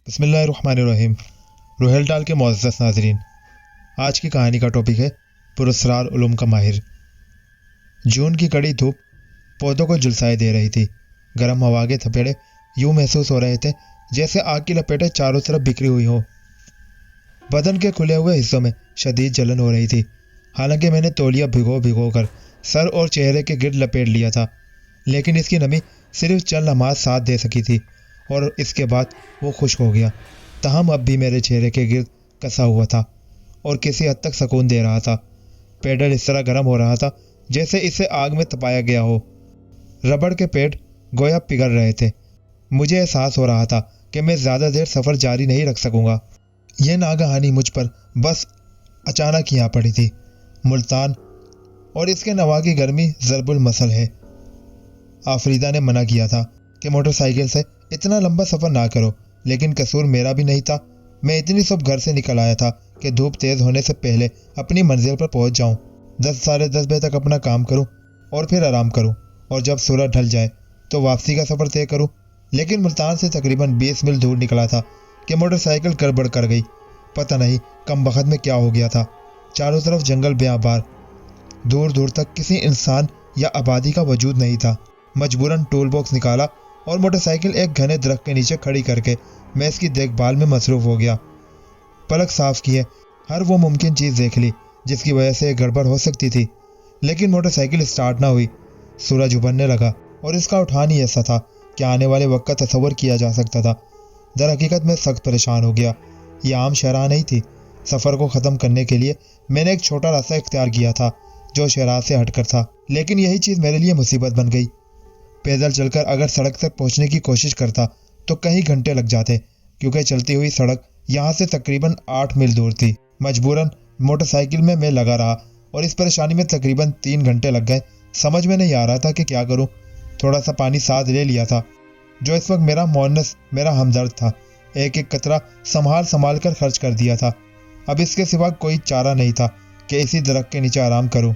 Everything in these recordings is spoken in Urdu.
بسم اللہ الرحمن الرحیم۔ روہیل ڈال کے معزز ناظرین، آج کی کہانی کا ٹاپک ہے پراسرار علوم کا ماہر۔ جون کی کڑی دھوپ پودوں کو جھلسائے دے رہی تھی۔ گرم ہوا کے تھپیڑے یوں محسوس ہو رہے تھے جیسے آگ کی لپیٹیں چاروں طرف بکھری ہوئی ہوں۔ بدن کے کھلے ہوئے حصوں میں شدید جلن ہو رہی تھی، حالانکہ میں نے تولیہ بھگو کر سر اور چہرے کے گرد لپیٹ لیا تھا، لیکن اس کی نمی صرف چند لمحات ساتھ دے سکی تھی اور اس کے بعد وہ خشک ہو گیا۔ تاہم اب بھی میرے چہرے کے گرد کسا ہوا تھا اور کسی حد تک سکون دے رہا تھا۔ پیڈل اس طرح گرم ہو رہا تھا جیسے اسے آگ میں تپایا گیا ہو۔ ربڑ کے پیڈ گویا پگھل رہے تھے۔ مجھے احساس ہو رہا تھا کہ میں زیادہ دیر سفر جاری نہیں رکھ سکوں گا۔ یہ ناگہانی مجھ پر بس اچانک ہی آ پڑی تھی۔ ملتان اور اس کے نوا کی گرمی ضرب المثل ہے۔ آفریدہ نے منع کیا تھا کہ موٹر سائیکل سے اتنا لمبا سفر نہ کرو، لیکن قصور میرا بھی نہیں تھا۔ میں اتنی صبح گھر سے نکل آیا تھا کہ دھوپ تیز ہونے سے پہلے اپنی منزل پر پہنچ جاؤں، 10 بجے تک اپنا کام کروں اور پھر آرام کروں، اور جب سورج ڈھل جائے تو واپسی کا سفر طے کروں۔ لیکن ملتان سے تقریباً 20 میل دور نکلا تھا کہ موٹر سائیکل گڑبڑ کر گئی۔ پتہ نہیں کم بخت میں کیا ہو گیا تھا۔ چاروں طرف جنگل بیابان، دور دور تک کسی انسان یا آبادی کا وجود نہیں تھا۔ مجبوراً ٹول باکس نکالا اور موٹر سائیکل ایک گھنے درخت کے نیچے کھڑی کر کے میں اس کی دیکھ بھال میں مصروف ہو گیا۔ پلک صاف کیے ہر وہ ممکن چیز دیکھ لی جس کی وجہ سے گڑبڑ ہو سکتی تھی، لیکن موٹر سائیکل اسٹارٹ نہ ہوئی۔ سورج ابھرنے لگا اور اس کا اٹھان ہی ایسا تھا کہ آنے والے وقت کا تصور کیا جا سکتا تھا۔ در حقیقت میں سخت پریشان ہو گیا۔ یہ عام شاہراہ نہیں تھی۔ سفر کو ختم کرنے کے لیے میں نے ایک چھوٹا راستہ اختیار کیا تھا جو شاہراہ سے ہٹ کر تھا، لیکن یہی چیز میرے لیے مصیبت بن گئی۔ پیدل چل کر اگر سڑک تک پہنچنے کی کوشش کرتا تو کئی گھنٹے لگ جاتے، کیونکہ چلتی ہوئی سڑک یہاں سے تقریباً 8 میل دور تھی۔ مجبوراً موٹر سائیکل میں لگا رہا اور اس پریشانی میں تقریباً 3 گھنٹے لگ گئے۔ سمجھ میں نہیں آ رہا تھا کہ کیا کروں۔ تھوڑا سا پانی ساتھ لے لیا تھا جو اس وقت میرا مونس، میرا ہمدرد تھا۔ ایک ایک قطرہ سنبھال کر خرچ کر دیا تھا۔ اب اس کے سوا کوئی چارہ نہیں تھا کہ اسی درخت کے نیچے آرام کروں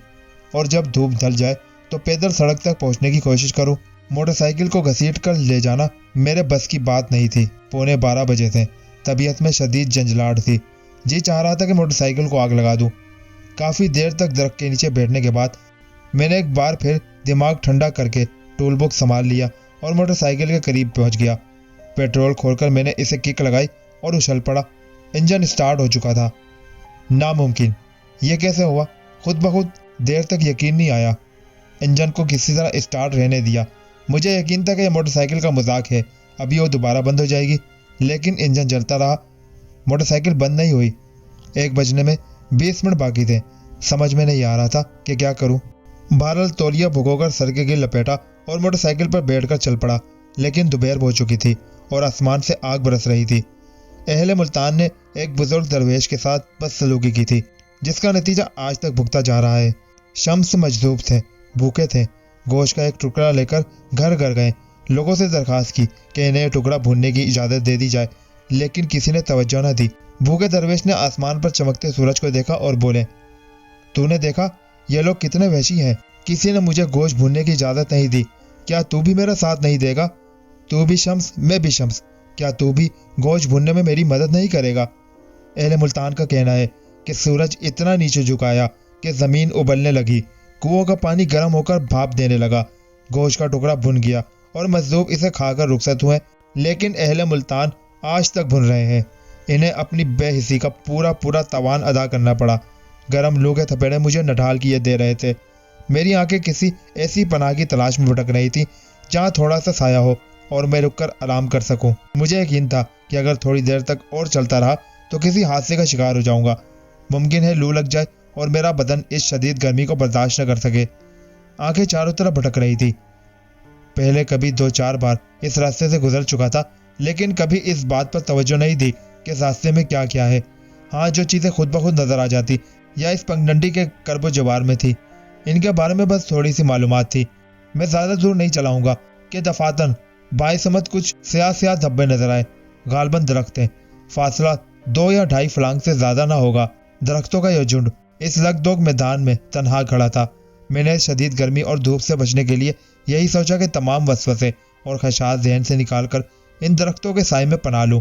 اور جب دھوپ ڈھل جائے تو پیدل سڑک تک پہنچنے کی کوشش کروں۔ موٹر سائیکل کو گھسیٹ کر لے جانا میرے بس کی بات نہیں تھی۔ 11:15 بجے تھے۔ طبیعت میں شدید جھنجھلاہٹ تھی۔ جی چاہ رہا تھا کہ موٹر سائیکل کو آگ لگا دوں۔ کافی دیر تک درخت کے نیچے بیٹھنے کے بعد میں نے ایک بار پھر دماغ ٹھنڈا کر کے ٹول باکس سنبھال لیا اور موٹر سائیکل کے قریب پہنچ گیا۔ پیٹرول کھول کر میں نے اسے کک لگائی اور اچھل پڑا۔ انجن اسٹارٹ ہو چکا تھا۔ ناممکن! یہ کیسے ہوا؟ خود بخود دیر تک یقین نہیں آیا۔ انجن کو کسی طرح اسٹارٹ رہنے دیا۔ مجھے یقین تھا کہ یہ موٹر سائیکل کا مذاق ہے، ابھی وہ دوبارہ بند ہو جائے گی، لیکن انجن چلتا رہا۔ موٹر سائیکل بند نہیں ہوئی۔ 1 بجنے میں 20 منٹ باقی تھے۔ سمجھ میں نہیں آ رہا تھا کہ کیا کروں۔ بہرحال تولیہ بھگو کر سر کے گرد لپیٹا اور موٹر سائیکل پر بیٹھ کر چل پڑا، لیکن دوپہر ہو چکی تھی اور آسمان سے آگ برس رہی تھی۔ اہل ملتان نے ایک بزرگ درویش کے ساتھ بدسلوکی کی تھی جس کا نتیجہ آج تک بھگتا جا رہا ہے۔ شمس مجذوب تھے، بھوکے تھے۔ گوشت کا ایک ٹکڑا لے کر گھر گھر گئے، لوگوں سے درخواست کی کہ انہیں ٹکڑا بھوننے کی اجازت دے دی جائے، لیکن کسی نے توجہ نہ دی۔ بھوکے درویش نے آسمان پر چمکتے سورج کو دیکھا اور بولے، تو نے دیکھا یہ لوگ کتنے وحشی ہیں؟ کسی نے مجھے گوشت بھوننے کی اجازت نہیں دی، کیا تو بھی میرا ساتھ نہیں دے گا؟ تو بھی شمس، میں بھی شمس، کیا تو بھی گوشت بھوننے میں میری مدد نہیں کرے گا؟ اہل ملتان کا کہنا ہے کہ سورج اتنا نیچے جھکایا کہ زمین ابلنے لگی، کنووں کا پانی گرم ہو کر بھاپ دینے لگا، گوشت کا ٹکڑا بھن گیا اور مجذوب اسے کھا کر رخصت ہوئے، لیکن اہل ملتان آج تک بھن رہے ہیں۔ انہیں اپنی بے حسی کا پورا تاوان ادا کرنا پڑا۔ گرم لو کے تھپیڑے مجھے نڈھال کیے دے رہے تھے۔ میری آنکھیں کسی ایسی پناہ کی تلاش میں بھٹک رہی تھی جہاں تھوڑا سا سایہ ہو اور میں رک کر آرام کر سکوں۔ مجھے یقین تھا کہ اگر تھوڑی دیر تک اور چلتا رہا تو کسی حادثے کا شکار ہو جاؤں گا۔ ممکن ہے لو لگ جائے اور میرا بدن اس شدید گرمی کو برداشت نہ کر سکے۔ آنکھیں چاروں طرف بھٹک رہی تھی۔ پہلے کبھی 2-4 بار اس راستے سے گزر چکا تھا، لیکن کبھی اس بات پر توجہ نہیں دی کہ اس راستے میں کیا کیا ہے۔ ہاں، جو چیزیں خود بخود نظر آ جاتی یا اس پگڈنڈی کے کرب و جوار میں تھی، ان کے بارے میں بس تھوڑی سی معلومات تھی۔ میں زیادہ دور نہیں چلا ہوں گا کہ دفاتن بائیں سمت کچھ سیاہ دھبے نظر آئے۔ غالباً درخت ہیں۔ فاصلہ 2 یا 2.5 فلانگ سے زیادہ نہ ہوگا۔ درختوں کا یہ جھنڈ اس لگ دوگ میدان میں تنہا کھڑا تھا۔ میں نے شدید گرمی اور دھوپ سے بچنے کے لیے یہی سوچا کہ تمام وسوسے اور خدشات ذہن سے نکال کر ان درختوں کے سائے میں پناہ لوں۔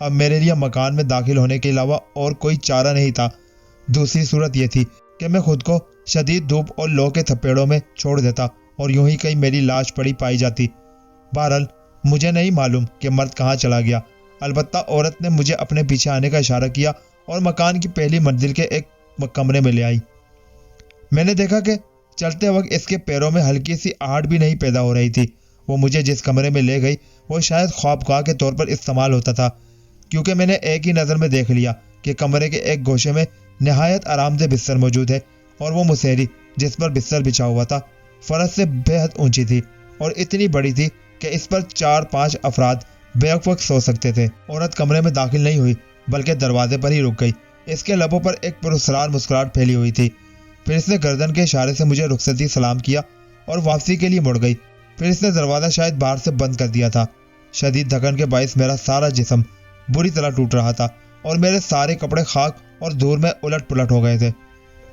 اب میرے لیے مکان میں داخل ہونے کے علاوہ اور کوئی چارہ نہیں تھا۔ دوسری صورت یہ تھی کہ میں خود کو شدید دھوپ اور لو کے تھپیڑوں میں چھوڑ دیتا اور یوں ہی کہیں میری لاش پڑی پائی جاتی۔ بہرحال مجھے نہیں معلوم کہ مرد کہاں چلا گیا، البتہ عورت نے مجھے اپنے پیچھے آنے کا اشارہ کیا اور مکان کی پہلی منزل کے ایک کمرے میں لے آئی۔ میں نے دیکھا کہ چلتے وقت اس کے پیروں میں ہلکی سی آہٹ بھی نہیں پیدا ہو رہی تھی۔ وہ مجھے جس کمرے میں لے گئی وہ شاید خوابگاہ کے طور پر استعمال ہوتا تھا، کیونکہ میں نے ایک ہی نظر میں دیکھ لیا کہ کمرے کے ایک گوشے میں نہایت آرام دہ بستر موجود ہے اور وہ مسہری جس پر بستر بچھا ہوا تھا فرش سے بے حد اونچی تھی اور اتنی بڑی تھی کہ اس پر 4-5 افراد بیک وقت سو سکتے تھے۔ عورت کمرے میں داخل نہیں ہوئی بلکہ دروازے پر ہی رک گئی۔ اس کے لبوں پر ایک پراسرار مسکراہٹ پھیلی ہوئی تھی۔ پھر اس نے گردن کے اشارے سے مجھے رخصتی سلام کیا اور واپسی کے لیے مڑ گئی۔ پھر اس نے دروازہ شاید باہر سے بند کر دیا تھا۔ شدید تھکن کے باعث میرا سارا جسم بری طرح ٹوٹ رہا تھا اور میرے سارے کپڑے خاک اور دھول میں الٹ پلٹ ہو گئے تھے۔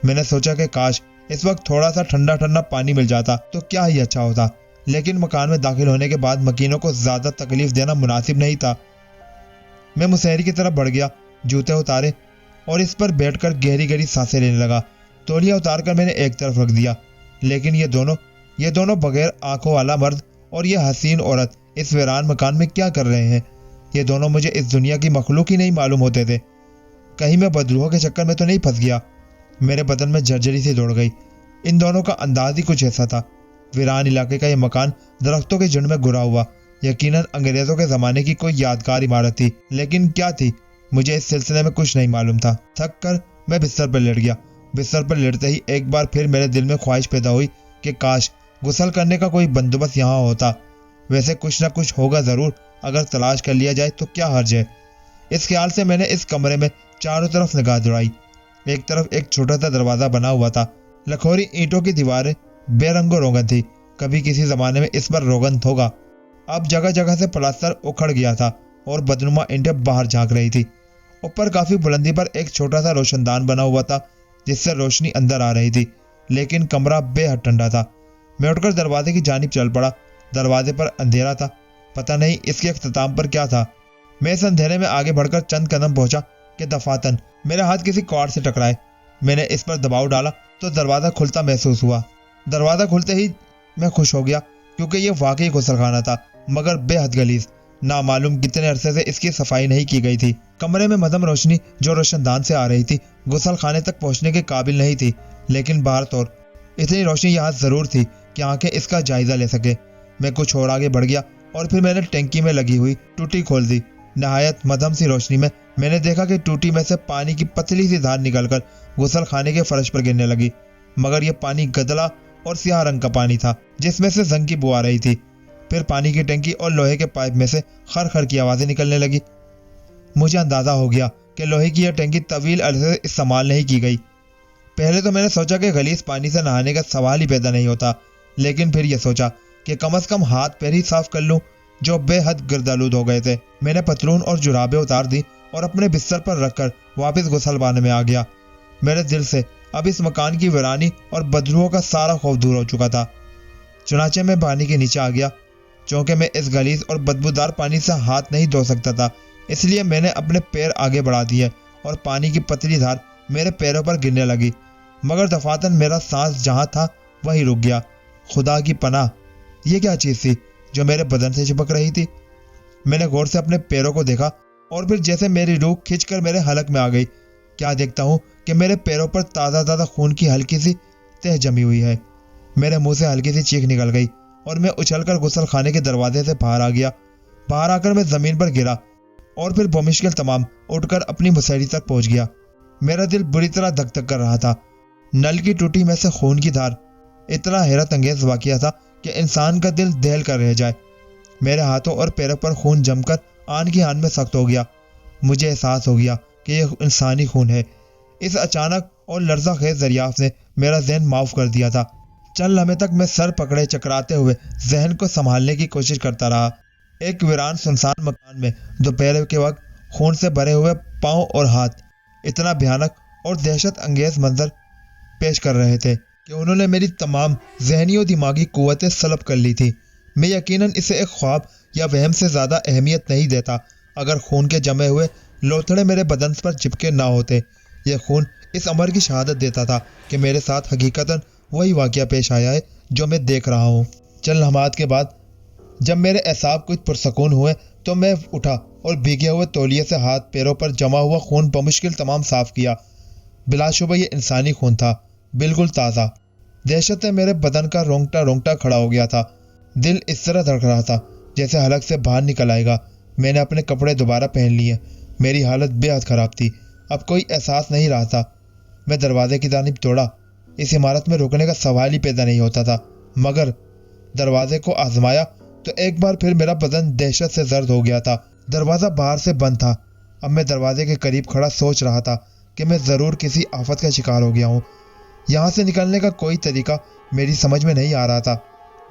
میں نے سوچا کہ کاش اس وقت تھوڑا سا ٹھنڈا ٹھنڈا پانی مل جاتا تو کیا ہی اچھا ہوتا، لیکن مکان میں داخل ہونے کے بعد مکینوں کو زیادہ تکلیف دینا مناسب نہیں تھا۔ میں مسہری کی طرف بڑھ گیا، جوتے اتارے اور اس پر بیٹھ کر گہری گہری سانسیں لینے لگا۔ تولیہ اتار کر میں نے ایک طرف رکھ دیا، لیکن یہ دونوں بغیر آنکھوں والا مرد اور یہ حسین عورت اس ویران مکان میں کیا کر رہے ہیں؟ یہ دونوں مجھے اس دنیا کی مخلوق ہی نہیں معلوم ہوتے تھے۔ کہیں میں بدروحوں کے چکر میں تو نہیں پھنس گیا؟ میرے بدن میں جھرجھری سی دوڑ گئی۔ ان دونوں کا انداز ہی کچھ ایسا تھا۔ ویران علاقے کا یہ مکان درختوں کے جھنڈ میں گھرا ہوا یقیناً انگریزوں کے زمانے کی کوئی یادگار عمارت تھی، لیکن کیا تھی مجھے اس سلسلے میں کچھ نہیں معلوم تھا۔ تھک کر میں بستر پر لیٹ گیا۔ بستر پر لیٹتے ہی ایک بار پھر میرے دل میں خواہش پیدا ہوئی کہ کاش غسل کرنے کا کوئی بندوبست یہاں ہوتا۔ ویسے کچھ نہ کچھ ہوگا ضرور، اگر تلاش کر لیا جائے تو کیا حرج ہے۔ اس خیال سے میں نے اس کمرے میں چاروں طرف نگاہ دوڑائی۔ ایک طرف ایک چھوٹا سا دروازہ بنا ہوا تھا، لکھوری اینٹوں کی دیواریں بے رنگ و روغن تھی۔ کبھی کسی زمانے میں اس پر روغن ہوگا، اب جگہ جگہ سے پلاسٹر اکھڑ گیا تھا اور بدنما اینٹیں باہر جھانک رہی تھی۔ اوپر کافی بلندی پر ایک چھوٹا سا روشن دان بنا ہوا تھا جس سے روشنی اندر آ رہی تھی، لیکن کمرہ بے حد ٹھنڈا تھا۔ میں اٹھ کر دروازے کی جانب چل پڑا۔ دروازے پر اندھیرا تھا، پتہ نہیں اس کے اختتام پر کیا تھا۔ میں اس اندھیرے میں آگے بڑھ کر چند قدم پہنچا کہ دفعتاً میرے ہاتھ کسی کارڈ سے ٹکرائے۔ میں نے اس پر دباؤ ڈالا تو دروازہ کھلتا محسوس ہوا۔ دروازہ کھلتے ہی میں خوش ہو گیا کیونکہ یہ واقعی غسل خانہ تھا، مگر بے حد غلیظ۔ نامعلوم کتنے عرصے سے اس کی صفائی نہیں کی گئی تھی۔ کمرے میں مدھم روشنی جو روشن دان سے آ رہی تھی غسل خانے تک پہنچنے کے قابل نہیں تھی، لیکن بہر طور اتنی روشنی یہاں ضرور تھی کہ آنکھیں اس کا جائزہ لے سکے۔ میں کچھ اور آگے بڑھ گیا اور پھر میں نے ٹینکی میں لگی ہوئی ٹوٹی کھول دی۔ نہایت مدھم سی روشنی میں نے دیکھا کہ ٹوٹی میں سے پانی کی پتلی سی دھار نکل کر غسل خانے کے فرش پر گرنے لگی، مگر یہ پانی گدلا اور سیاہ رنگ کا پانی تھا جس میں سے زنگ کی بو آ رہی تھی۔ پھر پانی کی ٹینکی اور لوہے کے پائپ میں سے خر خر کی آوازیں نکلنے لگی۔ مجھے اندازہ ہو گیا کہ لوہے کی یہ ٹینکی طویل عرصے سے استعمال نہیں کی گئی۔ پہلے تو میں نے سوچا کہ غلیظ پانی سے نہانے کا سوال ہی پیدا نہیں ہوتا، لیکن پھر یہ سوچا کہ کم از کم ہاتھ پیر ہی صاف کر لوں جو بے حد گردآلود ہو گئے تھے۔ میں نے پتلون اور جرابیں اتار دی اور اپنے بستر پر رکھ کر واپس غسل خانے میں آ گیا۔ میرے دل سے اب اس مکان کی ویرانی اور بدروحوں کا سارا خوف دور ہو چکا تھا۔ چنانچہ میں پانی کے نیچے آ گیا۔ چونکہ میں اس غلیظ اور بدبودار پانی سے ہاتھ نہیں دھو سکتا تھا، اس لیے میں نے اپنے پیر آگے بڑھا دیے اور پانی کی پتلی دھار میرے پیروں پر گرنے لگی، مگر دفعتاً میرا سانس جہاں تھا وہیں رک گیا۔ خدا کی پناہ، یہ کیا چیز تھی جو میرے بدن سے چپک رہی تھی؟ میں نے غور سے اپنے پیروں کو دیکھا اور پھر جیسے میری روح کھنچ کر میرے حلق میں آ گئی۔ کیا دیکھتا ہوں کہ میرے پیروں پر تازہ خون کی ہلکی سی تہ جمی ہوئی ہے۔ میرے منہ سے ہلکی سی چیخ نکل گئی اور میں اچھل کر غسل خانے کے دروازے سے باہر آ گیا۔ باہر آ کر میں زمین پر گرا اور پھر بمشکل تمام اٹھ کر اپنی مسہری تک پہنچ گیا۔ میرا دل بری طرح دھک دھک کر رہا تھا۔ نل کی ٹوٹی میں سے خون کی دھار اتنا حیرت انگیز واقعہ تھا کہ انسان کا دل دہل کر رہ جائے۔ میرے ہاتھوں اور پیروں پر خون جم کر آن کی آن میں سخت ہو گیا۔ مجھے احساس ہو گیا کہ یہ انسانی خون ہے۔ اس اچانک اور لرزہ خیز دریافت نے میرا ذہن معاف کر دیا تھا۔ چند لمحے تک میں سر پکڑے چکراتے ہوئے ذہن کو سنبھالنے کی کوشش کرتا رہا۔ ایک ویران سنسان مکان میں دوپہر کے وقت خون سے بھرے ہوئے پاؤں اور ہاتھ اتنا بھیانک اور دہشت انگیز منظر پیش کر رہے تھے کہ انہوں نے میری تمام ذہنی و دماغی قوتیں سلب کر لی تھی۔ میں یقیناً اسے ایک خواب یا وہم سے زیادہ اہمیت نہیں دیتا، اگر خون کے جمے ہوئے لوتھڑے میرے بدن پر چپکے نہ ہوتے، یہ خون اس امر کی شہادت دیتا تھا کہ میرے ساتھ حقیقتاً وہی واقعہ پیش آیا ہے جو میں دیکھ رہا ہوں۔ چند لمحات کے بعد جب میرے اعصاب کچھ پرسکون ہوئے تو میں اٹھا اور بھیگے ہوئے تولیے سے ہاتھ پیروں پر جمع ہوا خون بمشکل تمام صاف کیا۔ بلا شبہ یہ انسانی خون تھا، بالکل تازہ۔ دہشت سے میرے بدن کا رونگٹا رونگٹا کھڑا ہو گیا تھا۔ دل اس طرح دھڑک رہا تھا جیسے حلق سے باہر نکل آئے گا۔ میں نے اپنے کپڑے دوبارہ پہن لیے۔ میری حالت بے حد خراب تھی، اب کوئی احساس نہیں رہا تھا۔ میں دروازے کی جانب دوڑا۔ اس عمارت میں رکنے کا سوال ہی پیدا نہیں ہوتا تھا، مگر دروازے کو آزمایا تو ایک بار پھر میرا بدن دہشت سے زرد ہو گیا تھا۔ دروازہ باہر سے بند تھا۔ اب میں دروازے کے قریب کھڑا سوچ رہا تھا کہ میں ضرور کسی آفت کا شکار ہو گیا ہوں۔ یہاں سے نکلنے کا کوئی طریقہ میری سمجھ میں نہیں آ رہا تھا۔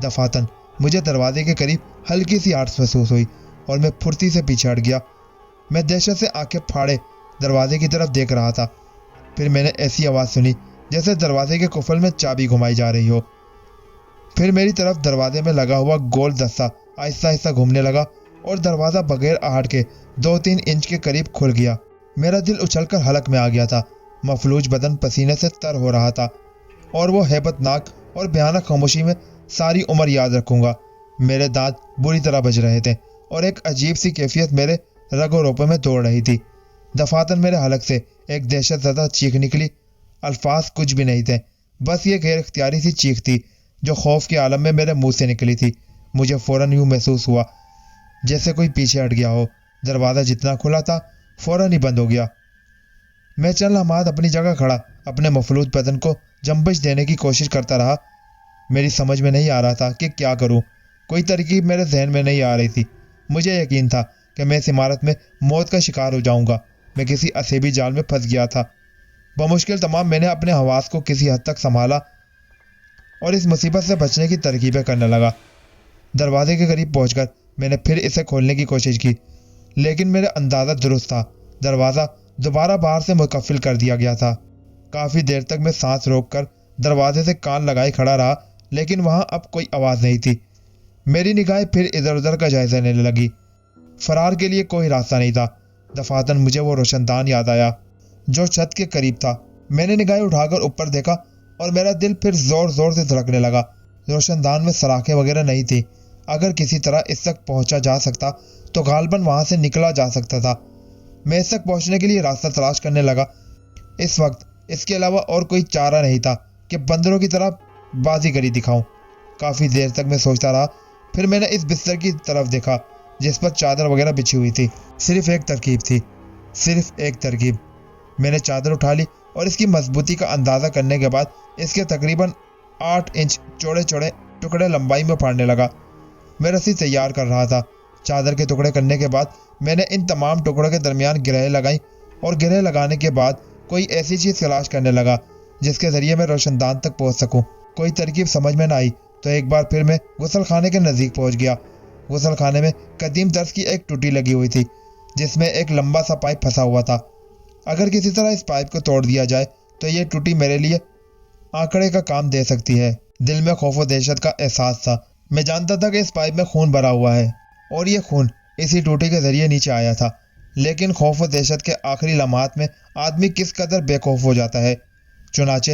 دفعتاً مجھے دروازے کے قریب ہلکی سی آہٹ محسوس ہوئی اور میں پھرتی سے پیچھے ہٹ گیا۔ میں دہشت سے آنکھیں پھاڑے دروازے کی طرف دیکھ رہا تھا۔ پھر میں نے ایسی آواز سنی جیسے دروازے کے قفل میں چابی گھمائی جا رہی ہو۔ پھر میری طرف دروازے میں لگا ہوا گول دستہ آہستہ آہستہ گھومنے لگا اور دروازہ بغیر آہٹ کے 2-3 انچ کے قریب کھل گیا۔ میرا دل اچھل کر حلق میں آ گیا تھا۔ مفلوج بدن پسینے سے تر ہو رہا تھا اور وہ ہیبت ناک اور بھیانک خاموشی میں ساری عمر یاد رکھوں گا۔ میرے دانت بری طرح بج رہے تھے اور ایک عجیب سی کیفیت میرے رگ و روپے میں دوڑ رہی تھی۔ دفعتاً میرے حلق سے ایک دہشت زدہ چیخ نکلی۔ الفاظ کچھ بھی نہیں تھے، بس یہ غیر اختیاری سی چیخ تھی جو خوف کے عالم میں میرے منہ سے نکلی تھی۔ مجھے فوراً یوں محسوس ہوا جیسے کوئی پیچھے ہٹ گیا ہو۔ دروازہ جتنا کھلا تھا فوراً ہی بند ہو گیا۔ میں چند لمحات اپنی جگہ کھڑا اپنے مفلوج بدن کو جنبش دینے کی کوشش کرتا رہا۔ میری سمجھ میں نہیں آ رہا تھا کہ کیا کروں۔ کوئی ترکیب میرے ذہن میں نہیں آ رہی تھی۔ مجھے یقین تھا کہ میں اس عمارت میں موت کا شکار ہو جاؤں گا۔ میں کسی اسیبی جال میں پھنس گیا تھا۔ بمشکل تمام میں نے اپنے حواس کو کسی حد تک سنبھالا اور اس مصیبت سے بچنے کی ترکیبیں کرنے لگا۔ دروازے کے قریب پہنچ کر میں نے پھر اسے کھولنے کی کوشش کی، لیکن میرا اندازہ درست تھا۔ دروازہ دوبارہ باہر سے مقفل کر دیا گیا تھا۔ کافی دیر تک میں سانس روک کر دروازے سے کان لگائے کھڑا رہا، لیکن وہاں اب کوئی آواز نہیں تھی۔ میری نگاہیں پھر ادھر ادھر کا جائزہ لینے لگی۔ فرار کے لیے کوئی راستہ نہیں تھا۔ دفعتاً مجھے وہ روشن دان یاد آیا جو چھت کے قریب تھا۔ میں نے نگاہیں اٹھا کر اوپر دیکھا اور میرا دل پھر زور زور سے دھڑکنے لگا۔ روشن دان میں سراخیں وغیرہ نہیں تھی۔ اگر کسی طرح اس تک پہنچا جا سکتا تو غالباً وہاں سے نکلا جا سکتا تھا۔ میں اس تک پہنچنے کے لیے راستہ تلاش کرنے لگا۔ اس وقت اس کے علاوہ اور کوئی چارہ نہیں تھا کہ بندروں کی طرح بازیگری دکھاؤں۔ کافی دیر تک میں سوچتا رہا، پھر میں نے اس بستر کی طرف دیکھا جس پر چادر وغیرہ بچھی ہوئی تھی۔ صرف ایک ترکیب تھی، صرف ایک ترکیب۔ میں نے چادر اٹھا لی اور اس کی مضبوطی کا اندازہ کرنے کے بعد اس کے تقریباً 8 انچ چوڑے چوڑے ٹکڑے لمبائی میں پھاڑنے لگا۔ میں رسی تیار کر رہا تھا۔ چادر کے ٹکڑے کرنے کے بعد میں نے ان تمام ٹکڑوں کے درمیان گرہیں لگائیں اور گرہیں لگانے کے بعد کوئی ایسی چیز تلاش کرنے لگا جس کے ذریعے میں روشن دان تک پہنچ سکوں۔ کوئی ترکیب سمجھ میں نہ آئی تو ایک بار پھر میں غسل خانے کے نزدیک پہنچ گیا۔ غسل خانے میں قدیم طرز کی ایک ٹوٹی لگی ہوئی تھی جس میں ایک لمبا سا پائپ پھنسا ہوا تھا۔ اگر کسی طرح اس پائپ کو توڑ دیا جائے تو یہ ٹوٹی میرے لیے آنکڑے کا کام دے سکتی ہے۔ دل میں خوف و دہشت کا احساس تھا۔ میں جانتا تھا کہ اس پائپ میں خون بھرا ہوا ہے اور یہ خون اسی ٹوٹی کے ذریعے نیچے آیا تھا، لیکن خوف و دہشت کے آخری لمحات میں آدمی کس قدر بے خوف ہو جاتا ہے۔ چنانچہ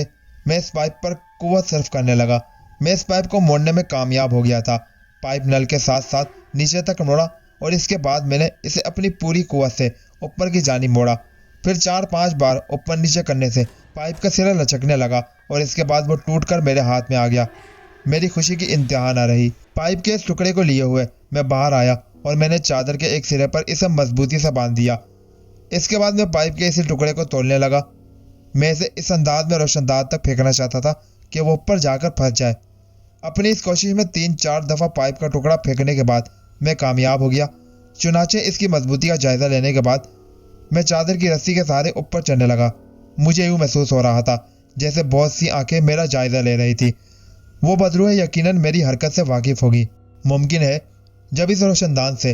میں اس پائپ پر قوت صرف کرنے لگا۔ میں اس پائپ کو موڑنے میں کامیاب ہو گیا تھا۔ پائپ نل کے ساتھ ساتھ نیچے تک موڑا اور اس کے بعد میں نے اسے اپنی پوری قوت سے اوپر کی جانب موڑا۔ پھر 4-5 بار اوپر نیچے کرنے سے پائپ کا سرا لچکنے لگا اور اس کے بعد وہ ٹوٹ کر میرے ہاتھ میں آ گیا۔ میری خوشی کی انتہا نہ رہی۔ پائپ کے اس ٹکڑے کو لیے ہوئے میں باہر آیا اور میں نے چادر کے ایک سرے پر اسے مضبوطی سے باندھ دیا۔ اس کے بعد میں پائپ کے اسی ٹکڑے کو تولنے لگا۔ میں اسے اس انداز میں روشن دان تک پھینکنا چاہتا تھا کہ وہ اوپر جا کر پھنس جائے۔ اپنی اس کوشش میں 3-4 دفعہ پائپ کا ٹکڑا پھینکنے کے بعد میں کامیاب ہو گیا۔ چنانچہ اس کی مضبوطی کا جائزہ لینے کے بعد میں چادر کی رسی کے سہارے اوپر چڑھنے لگا۔ مجھے یوں محسوس ہو رہا تھا جیسے بہت سی آنکھیں میرا جائزہ لے رہی تھی۔ وہ بدروح یقیناً میری حرکت سے واقف ہوگی۔ ممکن ہے جب اس روشن دان سے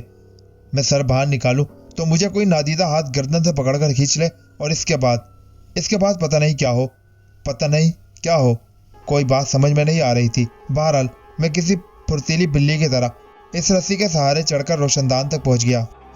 میں سر باہر نکالوں تو مجھے کوئی نادیدہ ہاتھ گردن سے پکڑ کر کھینچ لے اور اس کے بعد پتہ نہیں کیا ہو، پتہ نہیں کیا ہو۔ کوئی بات سمجھ میں نہیں آ رہی تھی۔ بہرحال میں کسی پھرتیلی بلی کی طرح اس رسی کے سہارے چڑھ کر روشن دان تک پہنچ گیا۔